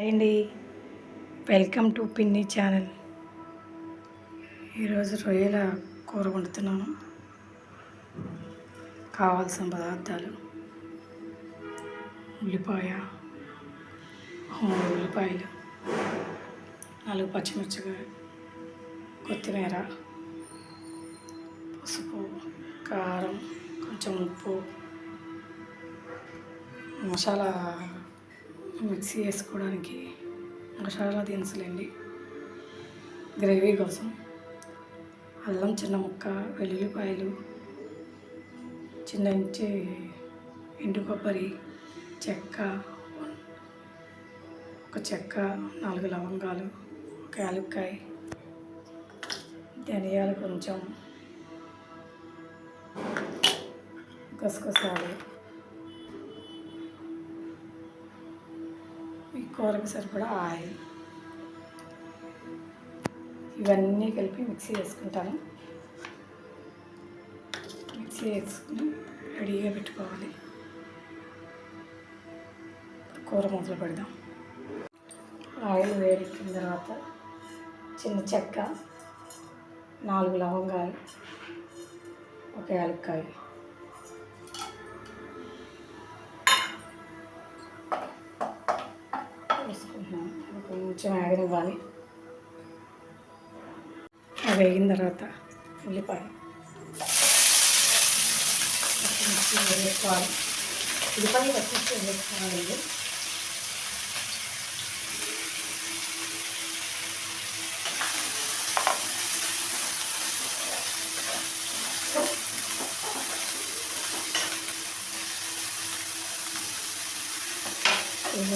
Hi అండి, welcome to పిన్ని channel. ఈరోజు రొయ్యల కూర వండుతున్నాను. కావాల్సిన పదార్థాలు: ఉల్లిపాయ, 3 ఉల్లిపాయలు, 4 పచ్చిమిర్చికాయ, కొత్తిమీర, పసుపు, కారం, కొంచెం ఉప్పు, మసాలా మిక్సీ వేసుకోవడానికి మసాలా దినుసులండి, గ్రేవీ కోసం అల్లం చిన్న ముక్క, వెల్లుల్లిపాయలు, చిన్న ఇంచి ఎండు కొబ్బరి, చెక్క, ఒక చెక్క, 4 లవంగాలు, ఒక యాలక్కాయ, ధనియాలు కొంచెం, గసగసాలు, ఈ కూరకు సరిపడా ఆయిల్, ఇవన్నీ కలిపి మిక్సీ వేసుకుంటాను. మిక్సీ వేసుకుని రెడీగా పెట్టుకోవాలి. కూర మొదలు పెడదాం. ఆయిల్ వేడెక్కిన తర్వాత చిన్న చెక్క, 4 లవంగాలు, ఒక యాలక్కాయ, వేసుకుంటున్నాను. కొంచెం వేగనివ్వాలి. వేగిన తర్వాత ఉల్లిపాయ పచ్చిమిర్చి వేసుకోవాలి. ఉల్లిపాయ పచ్చిమిర్చి వేసుకోవాలండి.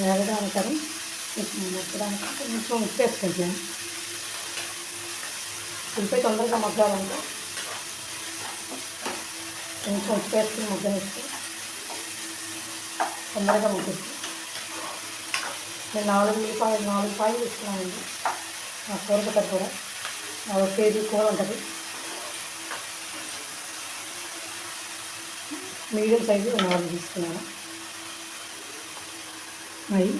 వేగడానికి మొక్కడానికి కొంచెం ఉప్పు వేసుకుంటున్నాను. ఉల్లిపాయ తొందరగా మగ్గాలంటే కొంచెం ఉప్పు వేసుకుని మగ్గనిస్తే తొందరగా మగ్గుతుంది. నేను 4 పాయలు తీసుకున్నానండి. నా కూర కూడా 4 కేజీ కూర ఉంటుంది. మీడియం సైజు 4 తీసుకున్నాను. అవి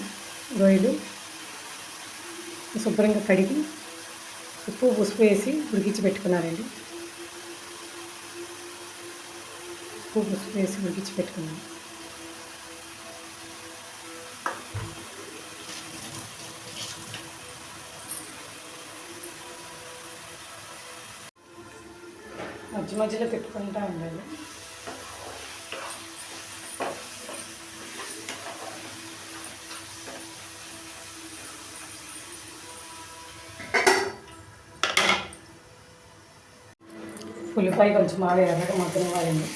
రొయ్యలు శుభ్రంగా కడిగి ఉప్పు పసుపు వేసి ఉడికించి పెట్టుకున్నానండి. ఉప్పు పసుపు వేసి ఉడికించి పెట్టుకున్నాను. మధ్యలో పెట్టుకుంటూ ఉండాలి. ఉల్లిపాయ కొంచెం బాగా ఎర్రగా మగ్గనివ్వాలండి.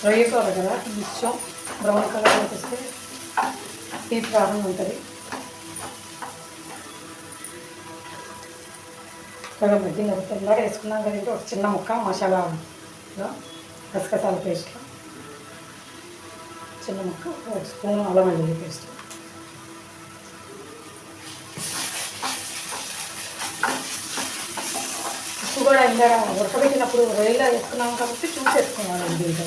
రొయ్య కూర కదా, కొంచెం బ్రౌన్ కలర్ కనిపిస్తే తీపి కారం ఉంటుంది. బాగా మగ్గిన తర్వాత వేసుకున్నాం కదంటే ఒక చిన్న ముక్క మసాలా గసగసాల పేస్ట్, చిన్న ముక్క, 1 స్పూన్ అల్లం వెల్లుల్లి పేస్ట్, ఉప్పు కూడా ఇందాక ఉడకబెట్టినప్పుడు రొయ్యలో వేసుకున్నాం కాబట్టి చూసేసుకోవాలండి. దీంట్లో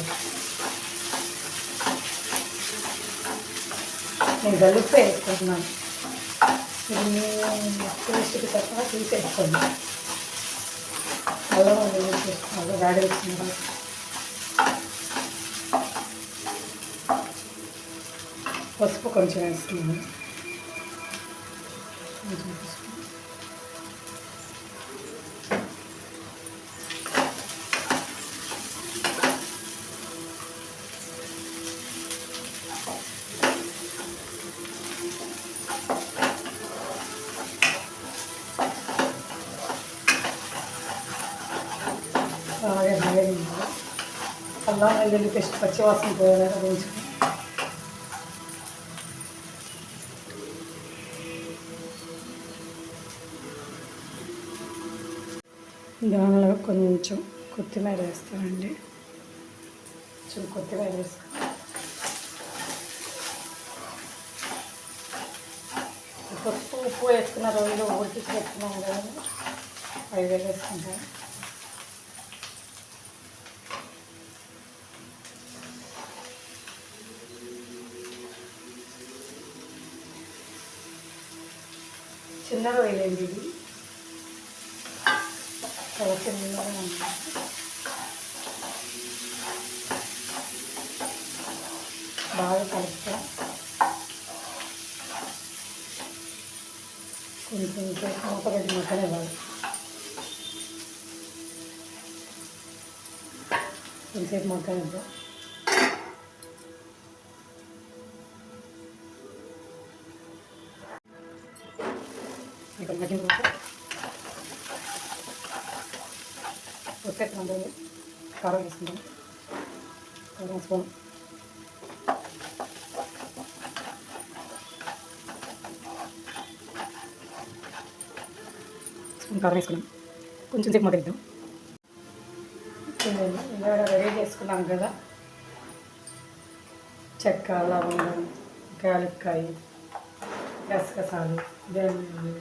నేను గల్లుప్పు వేసుకుంటున్నాను. ఇది టేస్ట్కి తప్ప చూసేసుకోండి. అల్లం వెల్లుల్లి చేసుకోవాలి. వేడి వచ్చిన తర్వాత పసుపు కొంచెం వేస్తున్నాను. కొంచెం పసుపు, బాగా వేగింది. అల్లం వెల్లుల్లి పేస్ట్ పచ్చివాసన పోయేలాగా వేయించుకుని దానిలో కొంచెం కొత్తిమీర వేస్తానండి. కొంచెం కొత్తిమీర వేసుకుని ఉప్పు వేసుకున్న రోజులు ఉడికించి పెట్టుకున్నాం కదా, 5 వేసుకుంటాను. చిన్న రొయ్యలేండి ఇది, చాలా చిన్నగా ఉంటుంది. బాగా కలుపుతా కొంచెం మూతగడ్డి మగ్గనివ్వాలి. కొంచెంసేపు మగ్గనిద్దాం. ఇక్కడ మగ్గిన తర్వాత ఉప్పెట్టుకుంటుంది, కారం వేసుకుంటాం. కారం స్పూన్, కారం వేసుకున్నాం. కొంచెం సేపు మగ్గిద్దాం. ఇలా రెడీ చేసుకున్నాం కదా, చెక్క, లవంగం, యాలక్కాయ, గసగసాలు, ధనియాలు,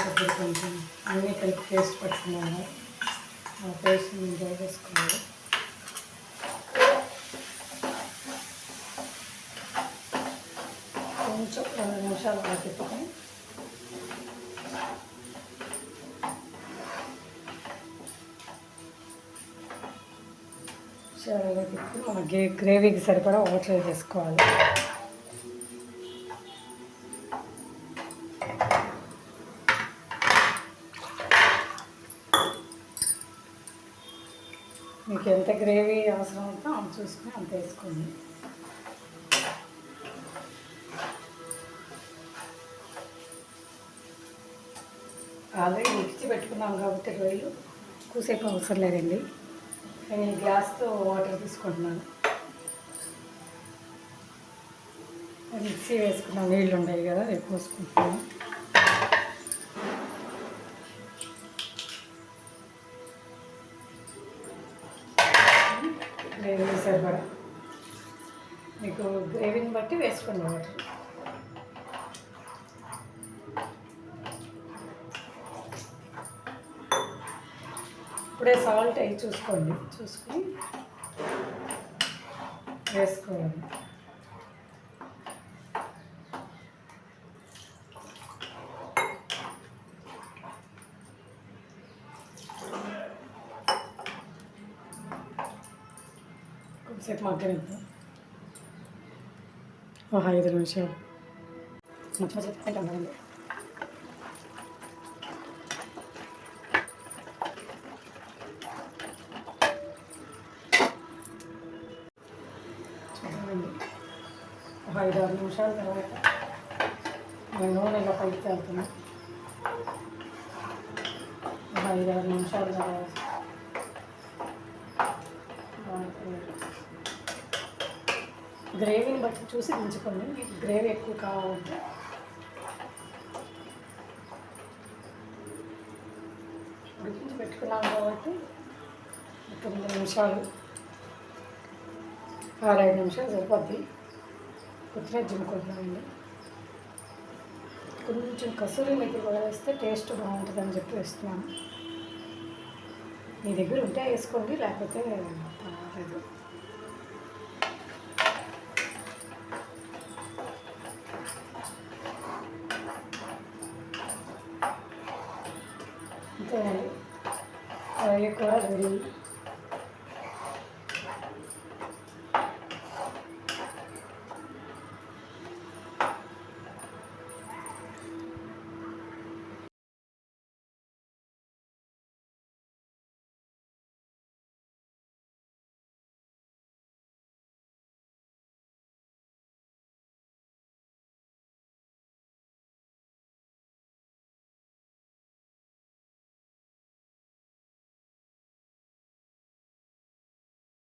కొబ్బరి కొంచెం అన్నీ కలిపి పేస్ట్ పట్టుకున్నాము. ఆ పేస్ట్ని ఎంజాయ్ చేసుకోవాలి. కొంచెం 2 నిమిషాలు అలా తిప్పుకొని చాలా తిప్పి మన గ్రేవీకి సరిపడా వాటర్ వేసుకోవాలి. మీకు ఎంత గ్రేవీ అవసరం ఉందో అంత చూసుకొని అంత వేసుకోండి. ఆల్రెడీ మిక్సీ పెట్టుకున్నాం కాబట్టి రొయ్యలు కూసేపు అవసరం లేదండి. నేను ఈ గ్లాస్తో వాటర్ తీసుకుంటున్నాను. మిక్సీ వేసుకున్న నీళ్ళు ఉన్నాయి కదా, ఎక్కువ పోసుకుంటున్నాను. గ్రేవీ సరిపడా మీకు గ్రేవీని బట్టి వేసుకోండి వాటర్. ఇప్పుడే సాల్ట్ అవి చూసుకొని వేసుకోవాలి. కొంచెంసేపు మగ్గనిద్దాం. 5 నిమిషాలు మంచిగా తింటాం. చూడండి, 5-6 నిమిషాల తర్వాత నేను నూనె ఇలా పైకి వెళ్తున్నా. 5-6 నిమిషాల తర్వాత గ్రేవీని బట్టి చూసి దించుకోండి. మీకు గ్రేవీ ఎక్కువ కావాలంటే ఉడికించి పెట్టుకున్నాం కాబట్టి 9 నిమిషాలు 6-5 నిమిషాలు సరిపోద్ది. కొత్తిమీర జిమ్ముకుంటున్నామండి. కొంచెం కసూరి మెత్తి కూడా వేస్తే టేస్ట్ బాగుంటుందని చెప్పి వేస్తున్నాను. మీ దగ్గర ఉంటే వేసుకోండి, లేకపోతే పర్వాలేదు. అంతేనండి, రొయ్య కూర రెడీ.